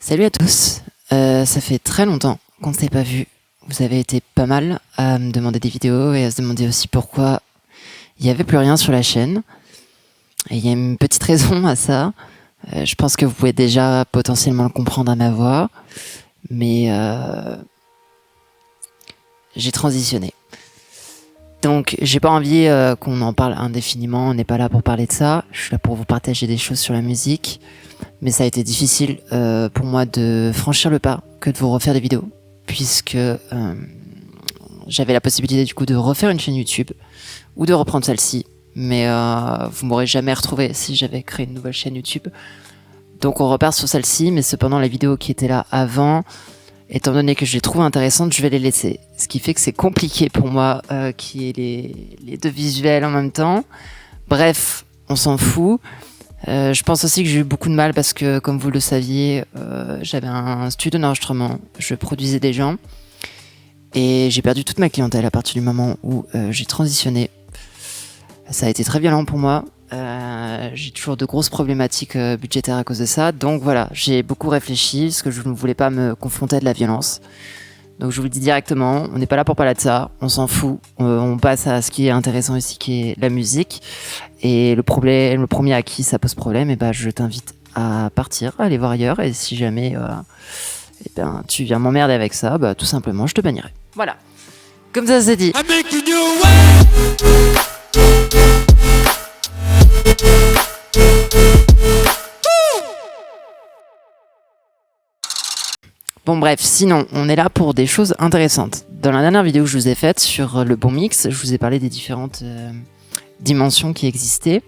Salut à tous, ça fait très longtemps qu'on ne s'est pas vu. Vous avez été pas mal à me demander des vidéos et à se demander aussi pourquoi il n'y avait plus rien sur la chaîne. Et il y a une petite raison à ça. Je pense que vous pouvez déjà potentiellement le comprendre à ma voix, mais j'ai transitionné. Donc j'ai pas envie qu'on en parle indéfiniment, on n'est pas là pour parler de ça. Je suis là pour vous partager des choses sur la musique. Mais ça a été difficile pour moi de franchir le pas que de vous refaire des vidéos, puisque j'avais la possibilité du coup de refaire une chaîne YouTube ou de reprendre celle-ci, mais vous m'aurez jamais retrouvé si j'avais créé une nouvelle chaîne YouTube. Donc on repart sur celle-ci, mais cependant les vidéos qui étaient là avant, étant donné que je les trouve intéressantes, je vais les laisser. Ce qui fait que c'est compliqué pour moi qu'il y ait les deux visuels en même temps. Bref, on s'en fout. Je pense aussi que j'ai eu beaucoup de mal parce que, comme vous le saviez, j'avais un studio d'enregistrement, je produisais des gens et j'ai perdu toute ma clientèle à partir du moment où j'ai transitionné. Ça a été très violent pour moi. J'ai toujours de grosses problématiques budgétaires à cause de ça. Donc voilà, j'ai beaucoup réfléchi parce que je ne voulais pas me confronter à de la violence. Donc je vous le dis directement, on n'est pas là pour parler de ça, on s'en fout, on passe à ce qui est intéressant ici, qui est la musique. Et le premier à qui ça pose problème, et ben je t'invite à partir, à aller voir ailleurs. Et si jamais tu viens m'emmerder avec ça, bah tout simplement je te bannirai. Voilà, comme ça c'est dit. Bon bref, sinon, on est là pour des choses intéressantes. Dans la dernière vidéo que je vous ai faite sur le bon mix, je vous ai parlé des différentes dimensions qui existaient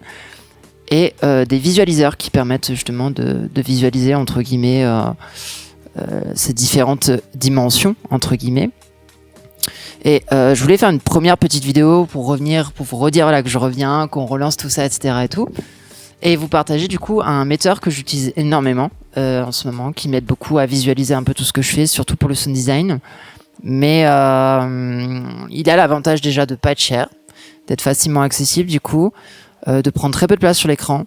et des visualiseurs qui permettent justement de visualiser entre guillemets ces différentes dimensions entre guillemets. Et je voulais faire une première petite vidéo pour revenir, pour vous redire voilà, que je reviens, qu'on relance tout ça, etc. et tout. Et vous partager du coup un metteur que j'utilise énormément en ce moment, qui m'aide beaucoup à visualiser un peu tout ce que je fais, surtout pour le sound design. Mais il a l'avantage déjà de pas être cher, d'être facilement accessible du coup, de prendre très peu de place sur l'écran.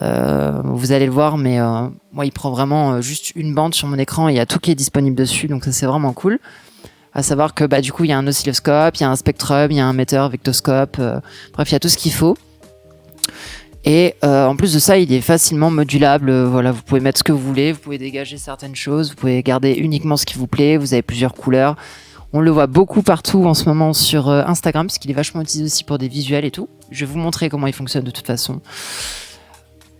Vous allez le voir, mais moi il prend vraiment juste une bande sur mon écran et il y a tout qui est disponible dessus, donc ça c'est vraiment cool. À savoir que du coup il y a un oscilloscope, il y a un spectrum, il y a un metteur vectoscope, bref il y a tout ce qu'il faut. Et en plus de ça, il est facilement modulable. Voilà, vous pouvez mettre ce que vous voulez, vous pouvez dégager certaines choses, vous pouvez garder uniquement ce qui vous plaît. Vous avez plusieurs couleurs. On le voit beaucoup partout en ce moment sur Instagram, parce qu'il est vachement utilisé aussi pour des visuels et tout. Je vais vous montrer comment il fonctionne de toute façon.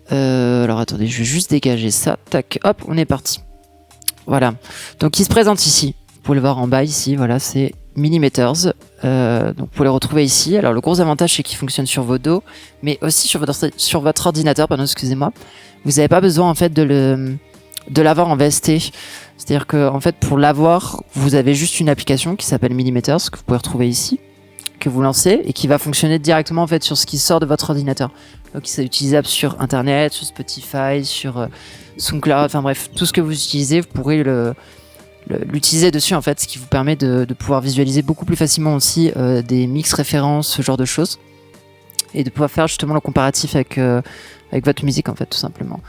Alors attendez, je vais juste dégager ça. Tac, hop, on est parti. Voilà. Donc il se présente ici. Vous pouvez le voir en bas ici. Voilà, c'est Millimeters. Donc vous pouvez le retrouver ici. Alors le gros avantage c'est qu'il fonctionne sur vos dos, mais aussi sur votre ordinateur, pardon, excusez-moi. Vous n'avez pas besoin en fait de l'avoir en VST. C'est-à-dire que en fait pour l'avoir, vous avez juste une application qui s'appelle Millimeters que vous pouvez retrouver ici, que vous lancez et qui va fonctionner directement en fait sur ce qui sort de votre ordinateur. Donc c'est utilisable sur Internet, sur Spotify, sur SoundCloud, enfin bref, tout ce que vous utilisez, vous pourrez l'utiliser dessus en fait, ce qui vous permet de pouvoir visualiser beaucoup plus facilement aussi des mix références, ce genre de choses, et de pouvoir faire justement le comparatif avec votre musique en fait, tout simplement.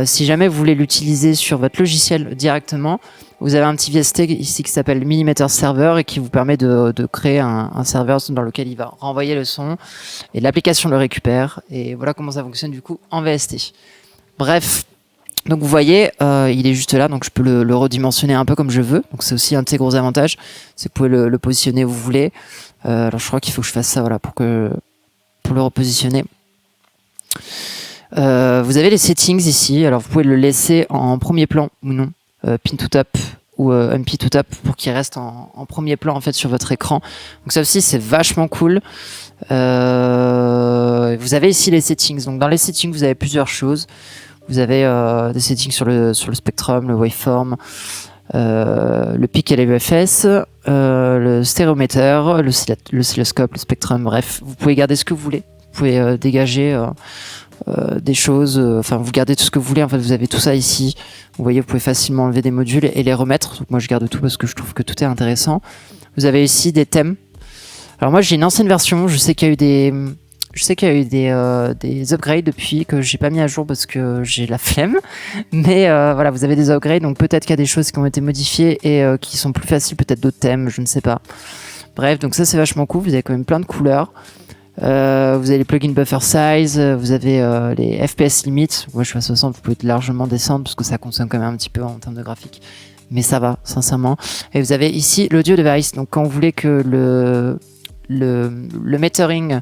Si jamais vous voulez l'utiliser sur votre logiciel directement, vous avez un petit VST ici qui s'appelle Millimeter Server et qui vous permet de créer un serveur dans lequel il va renvoyer le son et l'application le récupère, et voilà comment ça fonctionne du coup en VST. Bref. Donc vous voyez, il est juste là, donc je peux le redimensionner un peu comme je veux. Donc c'est aussi un de ses gros avantages, c'est que vous pouvez le positionner où vous voulez. Alors je crois qu'il faut que je fasse ça, voilà, pour le repositionner. Vous avez les settings ici, alors vous pouvez le laisser en premier plan ou non, pin to top ou unpin to top pour qu'il reste en premier plan en fait sur votre écran. Donc ça aussi c'est vachement cool. Vous avez ici les settings. Donc dans les settings vous avez plusieurs choses. Vous avez des settings sur le spectrum, le waveform, le pic et l'UFS, le stéréomètre, l'oscilloscope, le spectrum, bref. Vous pouvez garder ce que vous voulez. Vous pouvez dégager des choses, enfin vous gardez tout ce que vous voulez. En fait, vous avez tout ça ici. Vous voyez, vous pouvez facilement enlever des modules et les remettre. Donc moi, je garde tout parce que je trouve que tout est intéressant. Vous avez ici des thèmes. Alors moi, j'ai une ancienne version. Je sais qu'il y a eu Je sais qu'il y a eu des upgrades depuis que j'ai pas mis à jour parce que j'ai la flemme. Mais voilà, vous avez des upgrades, donc peut-être qu'il y a des choses qui ont été modifiées et qui sont plus faciles, peut-être d'autres thèmes, je ne sais pas. Bref, donc ça c'est vachement cool. Vous avez quand même plein de couleurs. Vous avez les plugins buffer size, vous avez les FPS limit. Moi je suis à 60, vous pouvez largement descendre parce que ça consomme quand même un petit peu en termes de graphique. Mais ça va, sincèrement. Et vous avez ici l'audio device. Donc quand vous voulez que le metering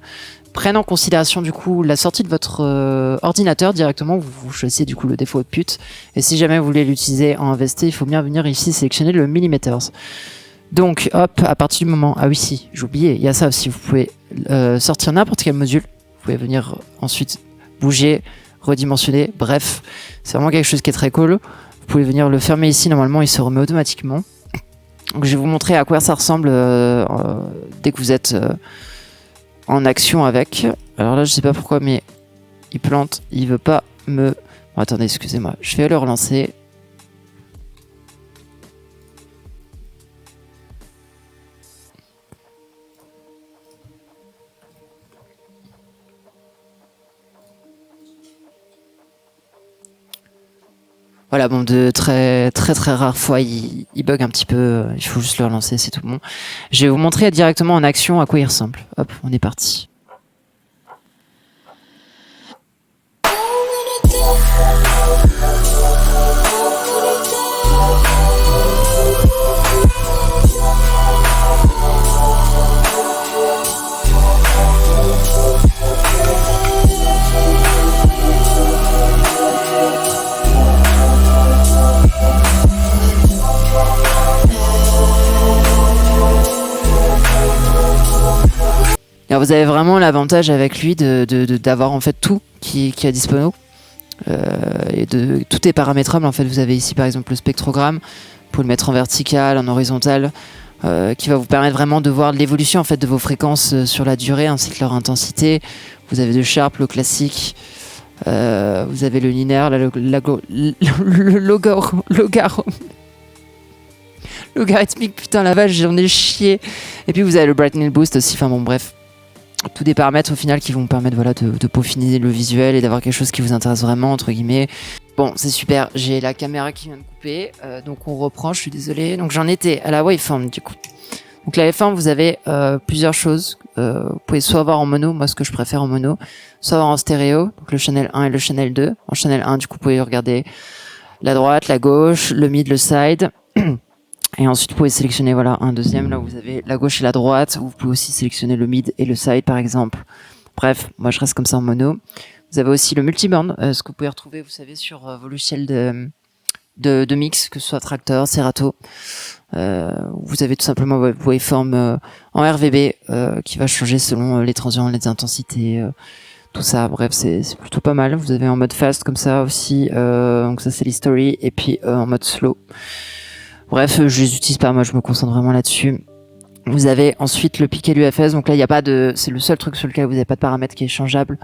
prenne en considération du coup la sortie de votre ordinateur directement, vous choisissez du coup le défaut output. Et si jamais vous voulez l'utiliser en VST, il faut bien venir ici sélectionner le millimeters. Donc hop, à partir du moment, ah oui si, j'ai oublié, il y a ça aussi, vous pouvez sortir n'importe quel module, vous pouvez venir ensuite bouger, redimensionner, bref, c'est vraiment quelque chose qui est très cool. Vous pouvez venir le fermer ici, normalement il se remet automatiquement. Donc je vais vous montrer à quoi ça ressemble dès que vous êtes en action avec. Alors là je sais pas pourquoi mais il plante, il veut pas me... Bon, attendez, excusez-moi, je vais le relancer. Voilà, bon, de très rares fois, il bug un petit peu. Il faut juste le relancer, c'est tout bon. Je vais vous montrer directement en action à quoi il ressemble. Hop, on est parti. Alors vous avez vraiment l'avantage avec lui d'avoir en fait tout qui est disponible et tout est paramétrable. En fait, vous avez ici par exemple le spectrogramme, vous pouvez le mettre en vertical, en horizontal, qui va vous permettre vraiment de voir l'évolution en fait de vos fréquences sur la durée ainsi que leur intensité. Vous avez le sharp, le classique, vous avez le linéaire, logarithmique, putain la vache, j'en ai chié. Et puis vous avez le brightening boost aussi, enfin bon bref. Tous des paramètres au final qui vont vous permettre voilà, de peaufiner le visuel et d'avoir quelque chose qui vous intéresse vraiment, entre guillemets. Bon, c'est super, j'ai la caméra qui vient de couper, donc on reprend, je suis désolé. Donc j'en étais à la waveform du coup. Donc la waveform, vous avez plusieurs choses. Vous pouvez soit avoir en mono, moi ce que je préfère en mono, soit avoir en stéréo, donc le channel 1 et le channel 2. En channel 1, du coup, vous pouvez regarder la droite, la gauche, le mid, le side. Et ensuite, vous pouvez sélectionner voilà un deuxième, là où vous avez la gauche et la droite. Vous pouvez aussi sélectionner le mid et le side, par exemple. Bref, moi je reste comme ça en mono. Vous avez aussi le multiband, ce que vous pouvez retrouver, vous savez, sur vos logiciels de mix, que ce soit Traktor, Serato. Vous avez tout simplement votre waveform en RVB qui va changer selon les transients, les intensités, tout ça. Bref, c'est plutôt pas mal. Vous avez en mode fast comme ça aussi. Donc ça c'est l'history. Et puis en mode slow. Bref, je les utilise pas, moi je me concentre vraiment là-dessus. Vous avez ensuite le piqué l'UFS, donc là il n'y a pas de... C'est le seul truc sur lequel vous n'avez pas de paramètre qui est changeable,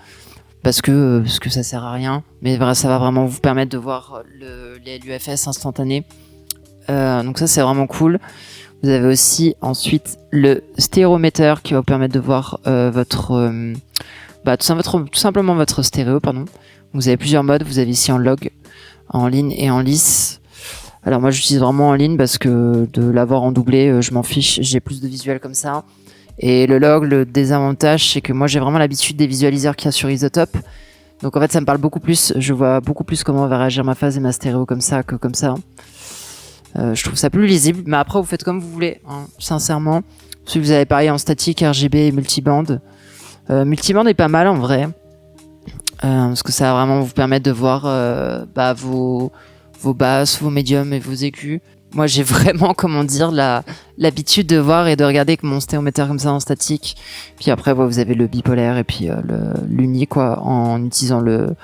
parce que ça sert à rien. Mais voilà, ça va vraiment vous permettre de voir l'UFS instantané. Donc ça c'est vraiment cool. Vous avez aussi ensuite le stéréomètre qui va vous permettre de voir tout simplement votre stéréo, pardon. Vous avez plusieurs modes, vous avez ici en log, en ligne et en lisse. Alors moi j'utilise vraiment en ligne parce que de l'avoir en doublé, je m'en fiche, j'ai plus de visuels comme ça. Et le log, le désavantage, c'est que moi j'ai vraiment l'habitude des visualiseurs qu'il y a sur Isotope. Donc en fait ça me parle beaucoup plus, je vois beaucoup plus comment va réagir ma phase et ma stéréo comme ça que comme ça. Je trouve ça plus lisible, mais après vous faites comme vous voulez, hein, sincèrement. Si vous avez pareil en statique, RGB et multiband. Multiband est pas mal en vrai, parce que ça va vraiment vous permettre de voir vos basses, vos médiums et vos aigus. Moi, j'ai vraiment, comment dire, l'habitude de voir et de regarder avec mon stéréomètre comme ça en statique. Puis après, vous avez le bipolaire et puis l'uni, quoi, en utilisant le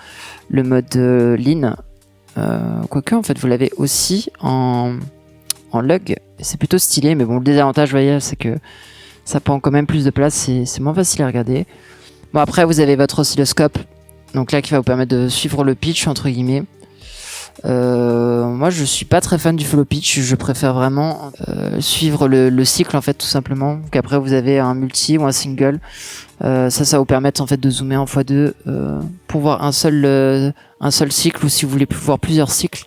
mode lean. Quoique, en fait, vous l'avez aussi en lug. C'est plutôt stylé, mais bon, le désavantage, vous voyez, c'est que ça prend quand même plus de place. C'est moins facile à regarder. Bon, après, vous avez votre oscilloscope. Donc là, qui va vous permettre de suivre le pitch, entre guillemets. Moi, je suis pas très fan du follow pitch. Je préfère vraiment suivre le cycle en fait, tout simplement. Donc après, vous avez un multi ou un single. Ça va vous permettre en fait de zoomer en x2 pour voir un seul cycle, ou si vous voulez voir plusieurs cycles.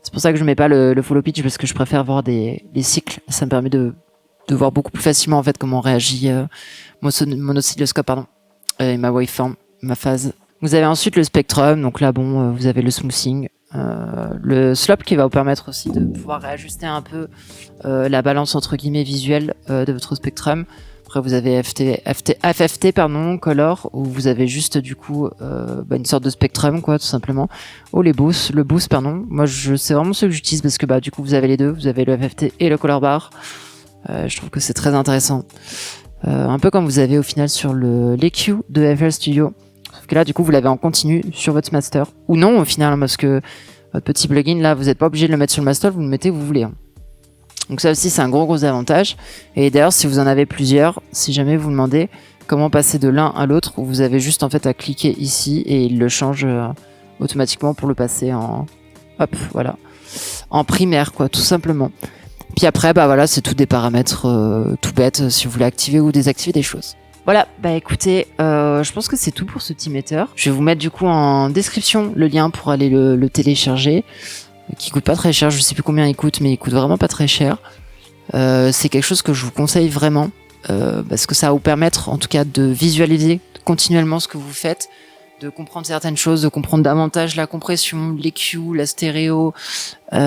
C'est pour ça que je mets pas le follow pitch, parce que je préfère voir les cycles. Ça me permet de voir beaucoup plus facilement en fait comment réagit mon oscilloscope et ma waveform, ma phase. Vous avez ensuite le spectrum. Donc là, bon, vous avez le smoothing. Le slope qui va vous permettre aussi de pouvoir réajuster un peu la balance entre guillemets visuelle de votre spectrum. Après vous avez FFT color, où vous avez juste du coup une sorte de spectrum quoi, tout simplement. Le boost pardon. Moi c'est vraiment ce que j'utilise, parce que du coup vous avez les deux, vous avez le FFT et le color bar. Je trouve que c'est très intéressant. Un peu comme vous avez au final sur l'EQ de FL Studio. Sauf que là, du coup, vous l'avez en continu sur votre master. Ou non, au final, parce que votre petit plugin, là, vous n'êtes pas obligé de le mettre sur le master, vous le mettez où vous voulez. Donc ça aussi, c'est un gros avantage. Et d'ailleurs, si vous en avez plusieurs, si jamais vous demandez comment passer de l'un à l'autre, vous avez juste en fait à cliquer ici et il le change automatiquement pour le passer en primaire, quoi, tout simplement. Puis après, c'est tout des paramètres tout bêtes, si vous voulez activer ou désactiver des choses. Voilà, écoutez, je pense que c'est tout pour ce petit metteur. Je vais vous mettre du coup en description le lien pour aller le télécharger, qui coûte pas très cher, je sais plus combien il coûte, mais il coûte vraiment pas très cher. C'est quelque chose que je vous conseille vraiment, parce que ça va vous permettre en tout cas de visualiser continuellement ce que vous faites, de comprendre certaines choses, de comprendre davantage la compression, l'EQ, la stéréo, tout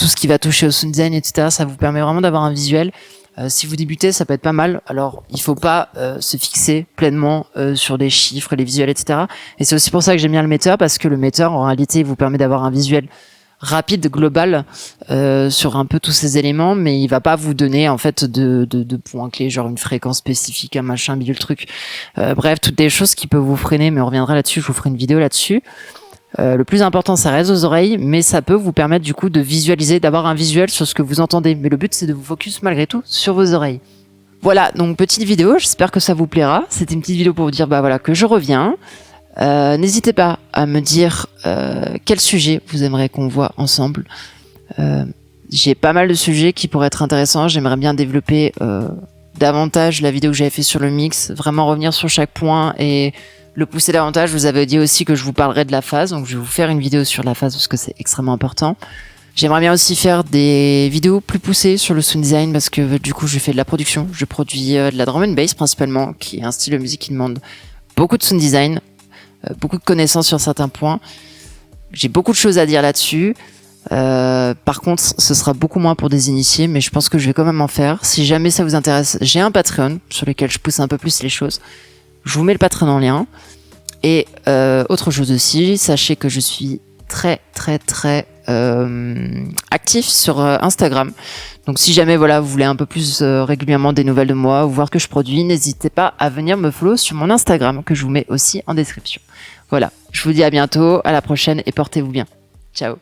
ce qui va toucher au sound design, etc. Ça vous permet vraiment d'avoir un visuel. Si vous débutez, ça peut être pas mal. Alors, il faut pas se fixer pleinement sur les chiffres, les visuels, etc. Et c'est aussi pour ça que j'aime bien le metteur, parce que le metteur, en réalité, vous permet d'avoir un visuel rapide, global, sur un peu tous ces éléments, mais il va pas vous donner en fait de points clés, genre une fréquence spécifique, un machin, bidule truc. Bref, toutes des choses qui peuvent vous freiner, mais on reviendra là-dessus, je vous ferai une vidéo là-dessus. Le plus important, ça reste aux oreilles, mais ça peut vous permettre du coup de visualiser, d'avoir un visuel sur ce que vous entendez. Mais le but, c'est de vous focus malgré tout sur vos oreilles. Voilà, donc petite vidéo, j'espère que ça vous plaira. C'était une petite vidéo pour vous dire que je reviens. N'hésitez pas à me dire quel sujet vous aimeriez qu'on voit ensemble. J'ai pas mal de sujets qui pourraient être intéressants. J'aimerais bien développer davantage la vidéo que j'avais fait sur le mix, vraiment revenir sur chaque point et le pousser davantage. Je vous avais dit aussi que je vous parlerais de la phase, donc je vais vous faire une vidéo sur la phase parce que c'est extrêmement important. J'aimerais bien aussi faire des vidéos plus poussées sur le sound design, parce que du coup je fais de la production, je produis de la drum and bass principalement, qui est un style de musique qui demande beaucoup de sound design, beaucoup de connaissances sur certains points. J'ai beaucoup de choses à dire là-dessus. Par contre, ce sera beaucoup moins pour des initiés, mais je pense que je vais quand même en faire. Si jamais ça vous intéresse, j'ai un Patreon sur lequel je pousse un peu plus les choses. Je vous mets le Patreon en lien. Et autre chose aussi, sachez que je suis très actif sur Instagram. Donc si jamais vous voulez un peu plus régulièrement des nouvelles de moi ou voir que je produis, n'hésitez pas à venir me follow sur mon Instagram, que je vous mets aussi en description. Voilà, je vous dis à bientôt, à la prochaine et portez-vous bien. Ciao.